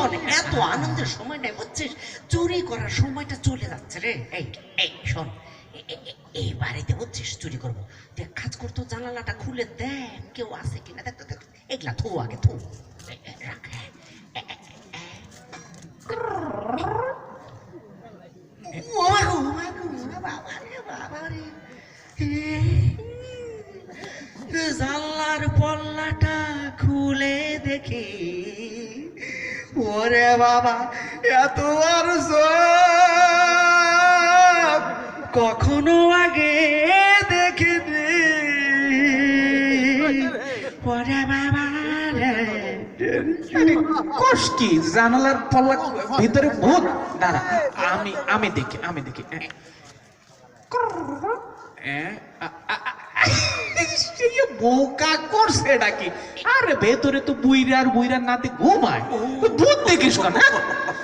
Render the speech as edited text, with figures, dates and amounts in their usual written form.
শোন, এত আনন্দের সময় নাই বুঝছিস, চুরি করার সময়টা চলে যাচ্ছে রে। এই এই শোন, এই বাড়িতে বুঝছিস চুরি করবো, তুই এক কাজ করতো, জানালাটা খুলে দেখ কেউ আছে কিনা, দেখ দেখ, এগুলা থু আগে থু, রাখ। জানলার পল্লাটা খুলে দেখি, ওরে বাবা এত আর কখনো আগে দেখিনি, ওরে বাবা কোষ কি জানালার পল্লা ভিতরে ভূত? দাঁড়া, আমি দেখি, আমি দেখি। বোকা করছে এটা কি? আরে ভেতরে তো বুইরা আর বুইরার নাতে ঘুমায়, ভূত দেখিস কেন?